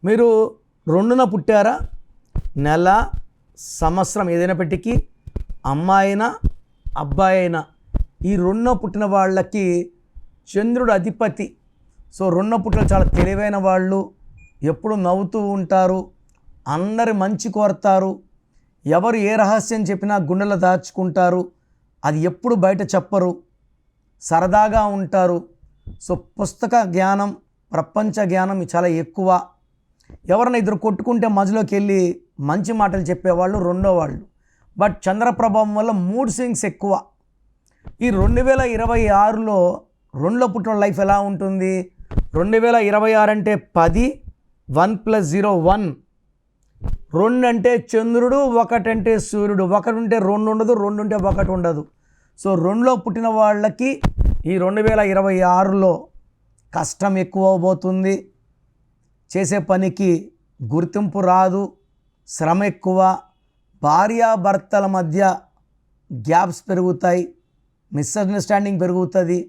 మీరు రెండున పుట్టారా? నెల, సంవత్సరం ఏదైనప్పటికీ అమ్మాయినా అబ్బాయి అయినా ఈ రెండున పుట్టిన వాళ్ళకి చంద్రుడు అధిపతి. సో రెండున పుట్టిన చాలా తెలివైన వాళ్ళు, ఎప్పుడు నవ్వుతూ ఉంటారు, అందరి మంచి కోరతారు, ఎవరు ఏ రహస్యం చెప్పినా గుండెలో దాచుకుంటారు, అది ఎప్పుడు బయట చెప్పరు, సరదాగా ఉంటారు. సో పుస్తక జ్ఞానం, ప్రపంచ జ్ఞానం చాలా ఎక్కువ. ఎవరైనా ఇద్దరు కొట్టుకుంటే మధ్యలోకి వెళ్ళి మంచి మాటలు చెప్పేవాళ్ళు రెండో వాళ్ళు. బట్ చంద్రప్రభావం వల్ల మూడ్ స్వింగ్స్ ఎక్కువ. ఈ 2026లో రెండులో పుట్టిన లైఫ్ ఎలా ఉంటుంది? 2026 అంటే 10, 1 + 0 1. 2 అంటే చంద్రుడు, 1 అంటే సూర్యుడు. 1 ఉంటే 2 ఉండదు, 2 ఉంటే 1 ఉండదు. సో రెండులో పుట్టిన వాళ్ళకి ఈ 2026లో కష్టం ఎక్కువ అవబోతుంది. చేసే పనికి గుర్తింపు రాదు, శ్రమ ఎక్కువ, భార్యాభర్తల మధ్య గ్యాప్స్ పెరుగుతాయి, మిస్అండర్స్టాండింగ్ పెరుగుతుంది,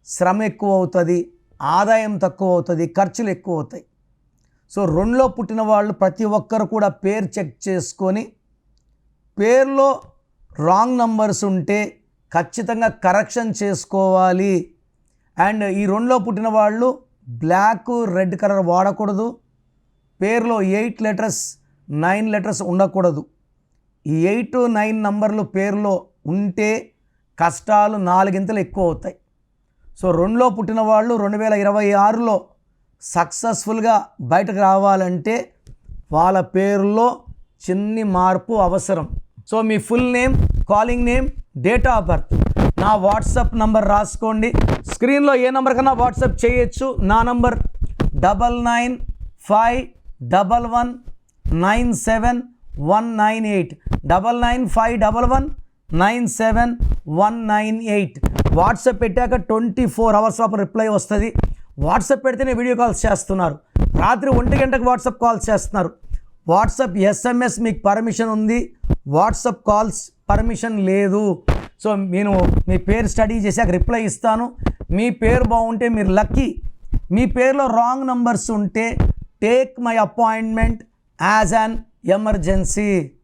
శ్రమ ఎక్కువ అవుతుంది, ఆదాయం తక్కువ అవుతుంది, ఖర్చులు ఎక్కువ అవుతాయి. సో రెండులో పుట్టిన వాళ్ళు ప్రతి ఒక్కరు కూడా పేరు చెక్ చేసుకొని, పేరులో రాంగ్ నంబర్స్ ఉంటే ఖచ్చితంగా కరెక్షన్ చేసుకోవాలి. అండ్ ఈ రెండులో పుట్టిన వాళ్ళు బ్లాక్, రెడ్ కలర్ వాడకూడదు. పేరులో 8 లెటర్స్ 9 లెటర్స్ ఉండకూడదు. ఈ 8, 9 నంబర్లు పేరులో ఉంటే కష్టాలు 4 ఎక్కువ అవుతాయి. సో రెండులో పుట్టిన వాళ్ళు 2026లో సక్సెస్ఫుల్గా బయటకు రావాలంటే వాళ్ళ పేరులో చిన్ని మార్పు అవసరం. So me full name, calling name, date of birth, నా వాట్సాప్ నంబర్ రాసుకోండి. స్క్రీన్లో ఏ నెంబర్ కన్నా వాట్సాప్ చేయొచ్చు. నా నంబర్ 9951197198, 9951197198. వాట్సాప్ పెట్టాక 24 hours లోపు రిప్లై వస్తుంది. వాట్సాప్ పెడితేనే వీడియో కాల్స్ చేస్తున్నారు, రాత్రి 1 గంటకు వాట్సాప్ కాల్స్ చేస్తున్నారు. వాట్సాప్ SMS మీకు పర్మిషన్ ఉంది, వాట్సాప్ కాల్స్ పర్మిషన్ లేదు. సో నేను మీ పేరు స్టడీ చేశాక రిప్లై ఇస్తాను. మీ పేరు బాగుంటే మీరు లక్కీ. మీ పేరులో రాంగ్ నంబర్స్ ఉంటే take my appointment as an emergency.